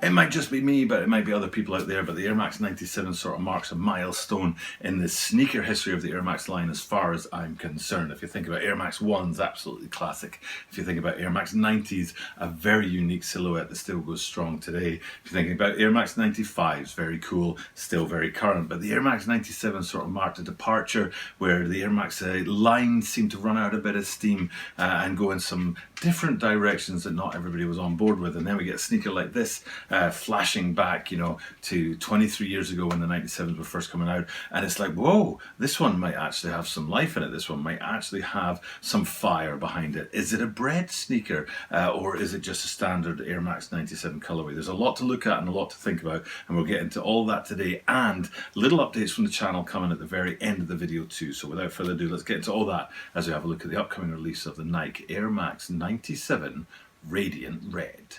It might just be me, but it might be other people out there, but the Air Max 97 sort of marks a milestone in the sneaker history of the Air Max line as far as I'm concerned. If you think about Air Max 1s, absolutely classic. If you think about Air Max 90s, a very unique silhouette that still goes strong today. If you're thinking about Air Max 95s, very cool, still very current. But the Air Max 97 sort of marked a departure where the Air Max line seemed to run out a bit of steam and go in some different directions that not everybody was on board with. And then we get a sneaker like this, flashing back, you know, to 23 years ago when the 97s were first coming out, and it's like, whoa, this one might actually have some life in it. This one might actually have some fire behind it. Is it a Bred sneaker, or is it just a standard Air Max 97 colorway? There's a lot to look at and a lot to think about, and we'll get into all that today, and little updates from the channel coming at the very end of the video too. So without further ado, let's get into all that as we have a look at the upcoming release of the Nike Air Max 97 Radiant Red.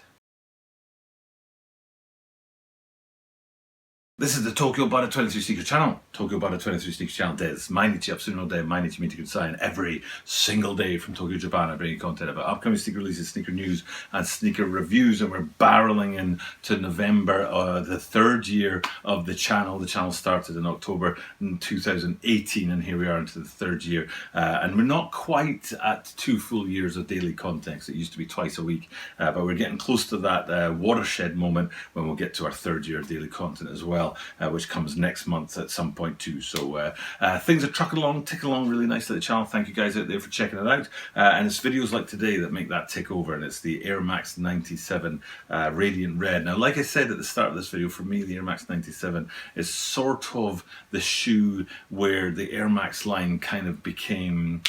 This is the Tokyo Bred 23 Sneaker Channel. Tokyo Bred 23 Sneaker Channel des. Mainichi Absuno de Mainichi Meeting Sign. Every single day from Tokyo, Japan, I bring you content about upcoming sneaker releases, sneaker news, and sneaker reviews. And we're barreling into November, the third year of the channel. The channel started in October in 2018, and here we are into the third year. And we're not quite at 2 full years of daily content. It used to be twice a week, but we're getting close to that watershed moment when we'll get to our third year of daily content as well. Which comes next month at some point too. So things are ticking along really nicely at the channel. Thank you guys out there for checking it out. And it's videos like today that make that tick over, and it's the Air Max 97 Radiant Red. Now, like I said at the start of this video, for me, the Air Max 97 is sort of the shoe where the Air Max line kind of became,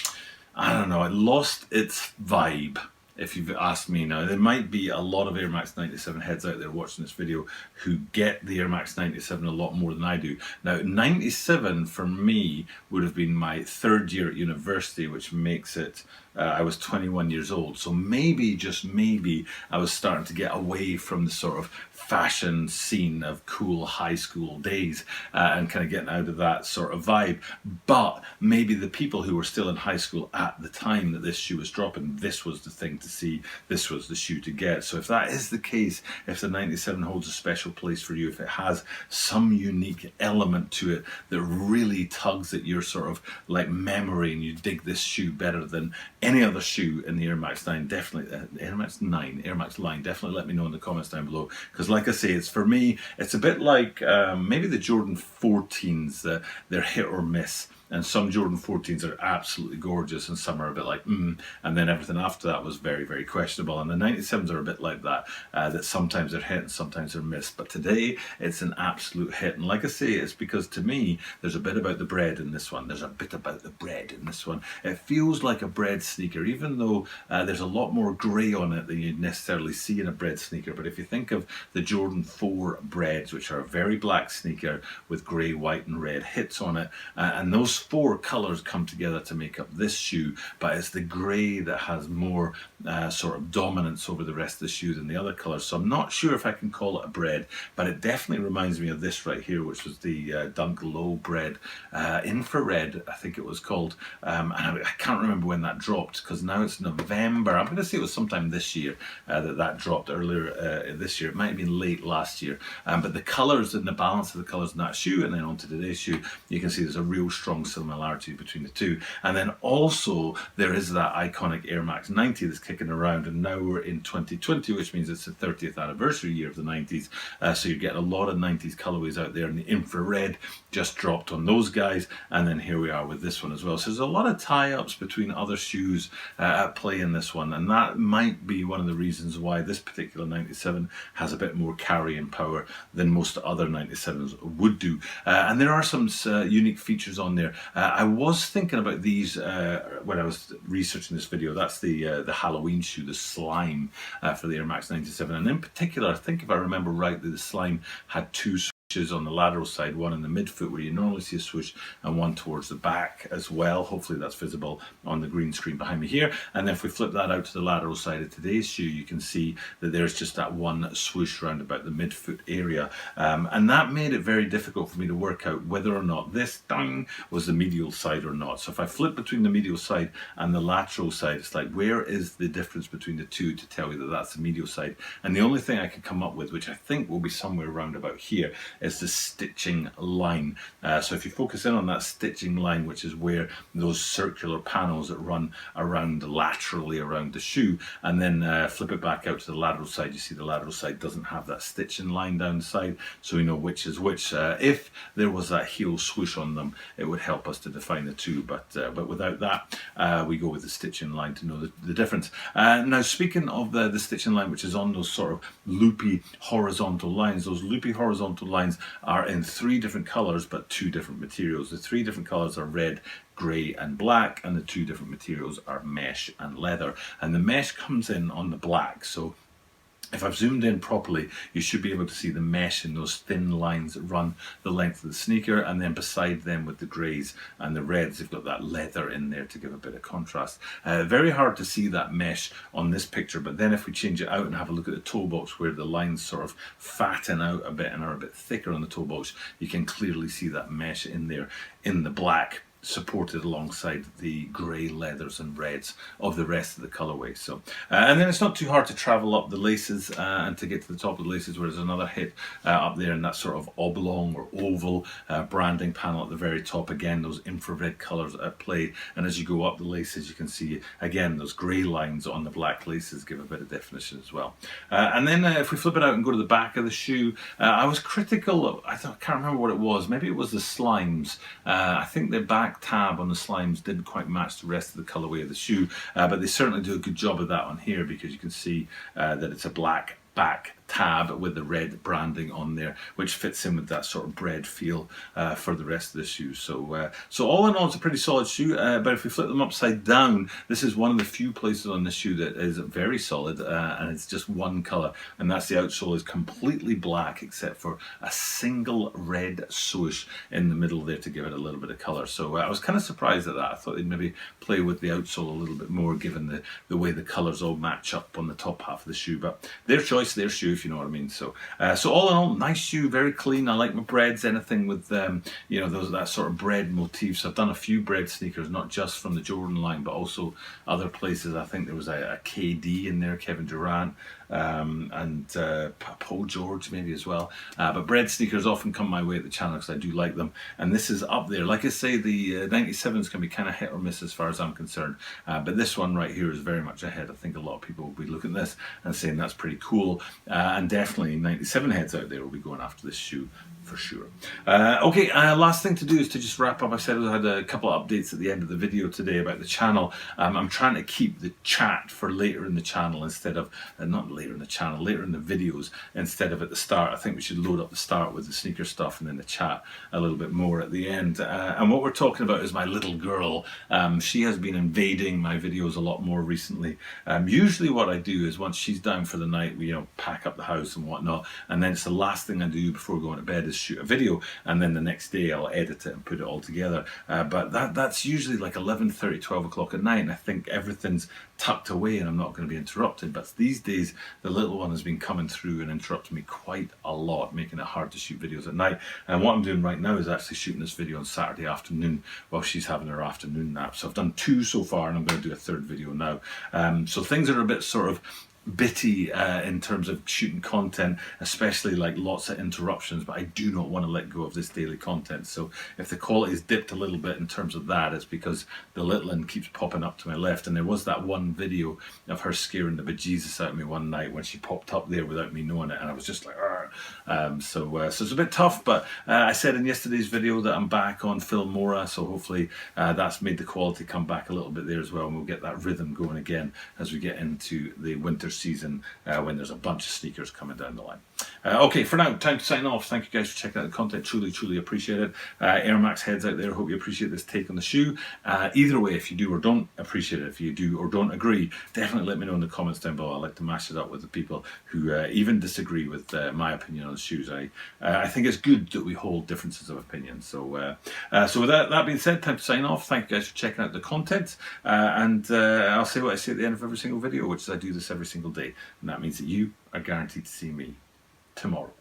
I don't know, it lost its vibe. If you've asked me now, there might be a lot of Air Max 97 heads out there watching this video who get the Air Max 97 a lot more than I do. Now, 97 for me would have been my third year at university, which makes it, I was 21 years old. So maybe, just maybe, I was starting to get away from the sort of fashion scene of cool high school days and kind of getting out of that sort of vibe. But maybe the people who were still in high school at the time that this shoe was dropping, this was the thing to see, this was the shoe to get. So if that is the case, if the 97 holds a special place for you, if it has some unique element to it that really tugs at your sort of like memory and you dig this shoe better than any other shoe in the Air Max 9, definitely, Air Max line, definitely let me know in the comments down below. Because like I say, it's for me, it's a bit like maybe the Jordan 14s, they're hit or miss. And some Jordan 14s are absolutely gorgeous, and some are a bit like, and then everything after that was very, very questionable. And the 97s are a bit like that, that sometimes they're hit and sometimes they're missed. But today, it's an absolute hit. And like I say, it's because to me, there's a bit about the Bred in this one. There's a bit about the Bred in this one. It feels like a Bred sneaker, even though there's a lot more grey on it than you'd necessarily see in a Bred sneaker. But if you think of the Jordan 4 Breds, which are a very black sneaker with grey, white, and red hits on it, and those 4 colors come together to make up this shoe, but it's the grey that has more sort of dominance over the rest of the shoe than the other colors. So I'm not sure if I can call it a Bred, but it definitely reminds me of this right here, which was the Dunk Low Bred Infrared, I think it was called. And I can't remember when that dropped, because now it's November. I'm going to say it was sometime this year that dropped, earlier this year. It might have been late last year. But the colors and the balance of the colors in that shoe, and then onto today's shoe, you can see there's a real strong similarity between the two. And then also there is that iconic Air Max 90 that's kicking around, and now we're in 2020, which means it's the 30th anniversary year of the 90s. So you're getting a lot of 90s colorways out there, and the infrared just dropped on those guys, and then here we are with this one as well. So there's a lot of tie-ups between other shoes at play in this one, and that might be one of the reasons why this particular 97 has a bit more carrying power than most other 97s would do. And there are some unique features on there. I was thinking about these when I was researching this video. That's the Halloween shoe, the slime for the Air Max 97. And in particular, I think if I remember rightly, the slime had 2 on the lateral side, one in the midfoot where you normally see a swoosh, and one towards the back as well. Hopefully that's visible on the green screen behind me here. And then if we flip that out to the lateral side of today's shoe, you can see that there's just that one swoosh around about the midfoot area. And that made it very difficult for me to work out whether or not this was the medial side or not. So if I flip between the medial side and the lateral side, it's like, where is the difference between the two to tell you that that's the medial side? And the only thing I can come up with, which I think will be somewhere around about here, is the stitching line. So if you focus in on that stitching line, which is where those circular panels that run around laterally around the shoe, and then flip it back out to the lateral side, you see the lateral side doesn't have that stitching line down the side, so we know which is which. If there was that heel swoosh on them, it would help us to define the two, but without that, we go with the stitching line to know the difference. Now, speaking of the stitching line, which is on those sort of loopy horizontal lines, those loopy horizontal lines are in 3 different colors but 2 different materials. The 3 different colors are red, grey and black, and the 2 different materials are mesh and leather. And the mesh comes in on the black, so if I've zoomed in properly, you should be able to see the mesh in those thin lines that run the length of the sneaker, and then beside them with the greys and the reds, they've got that leather in there to give a bit of contrast. Very hard to see that mesh on this picture, but then if we change it out and have a look at the toe box where the lines sort of fatten out a bit and are a bit thicker on the toe box, you can clearly see that mesh in there in the black, supported alongside the grey leathers and reds of the rest of the colorway. So and then it's not too hard to travel up the laces and to get to the top of the laces, where there's another hit up there in that sort of oblong or oval branding panel at the very top. Again, those infrared colors at play, and as you go up the laces, you can see again those grey lines on the black laces give a bit of definition as well. And then if we flip it out and go to the back of the shoe, I was critical. I can't remember what it was. Maybe it was the slimes. I think the back tab on the slimes didn't quite match the rest of the colorway of the shoe, but they certainly do a good job of that on here, because you can see that it's a black back tab with the red branding on there, which fits in with that sort of Bred feel for the rest of the shoe. So all in all, it's a pretty solid shoe, but if we flip them upside down, this is one of the few places on this shoe that is very solid, and it's just one color, and that's the outsole is completely black except for a single red swoosh in the middle there to give it a little bit of color. So I was kind of surprised at that. I thought they'd maybe play with the outsole a little bit more, given the way the colors all match up on the top half of the shoe, but their choice, their shoe, if you know what I mean. So all in all, nice shoe, very clean. I like my Breds, anything with you know, that sort of Bred motifs. I've done a few Bred sneakers, not just from the Jordan line, but also other places. I think there was a KD in there, Kevin Durant, and Paul George maybe as well. But Bred sneakers often come my way at the channel because I do like them, and this is up there. Like I say, the 97s can be kind of hit or miss as far as I'm concerned, but this one right here is very much ahead. I think a lot of people will be looking at this and saying that's pretty cool, and definitely 97 heads out there will be going after this shoe for sure. Okay, last thing to do is to just wrap up. I said I had a couple of updates at the end of the video today about the channel. I'm trying to keep the chat for later in the channel instead of, not later in the channel, later in the videos instead of at the start. I think we should load up the start with the sneaker stuff and then the chat a little bit more at the end. And what we're talking about is my little girl. She has been invading my videos a lot more recently. Usually what I do is once she's down for the night, we pack up the house and whatnot, and then it's the last thing I do before going to bed is shoot a video, and then the next day I'll edit it and put it all together. But that's usually like 11:30, 12 o'clock at night, and I think everything's tucked away and I'm not going to be interrupted. But these days the little one has been coming through and interrupting me quite a lot, making it hard to shoot videos at night. And what I'm doing right now is actually shooting this video on Saturday afternoon while she's having her afternoon nap. So I've done 2 so far, and I'm going to do a 3rd video now. So things are a bit sort of bitty in terms of shooting content, especially like lots of interruptions, but I do not want to let go of this daily content. So if the quality is dipped a little bit in terms of that, it's because the little one keeps popping up to my left, and there was that one video of her scaring the bejesus out of me one night when she popped up there without me knowing it, and I was just like so it's a bit tough, but I said in yesterday's video that I'm back on Filmora, so hopefully that's made the quality come back a little bit there as well, and we'll get that rhythm going again as we get into the winter season when there's a bunch of sneakers coming down the line. Okay, for now, time to sign off. Thank you guys for checking out the content. Truly appreciate it. Air Max heads out there, hope you appreciate this take on the shoe. Either way, if you do or don't appreciate it, if you do or don't agree, definitely let me know in the comments down below. I like to mash it up with the people who even disagree with my opinion on the shoes. I think it's good that we hold differences of opinion. So with that being said, time to sign off. Thank you guys for checking out the content. And I'll say what I say at the end of every single video, which is I do this every single day. And that means that you are guaranteed to see me tomorrow.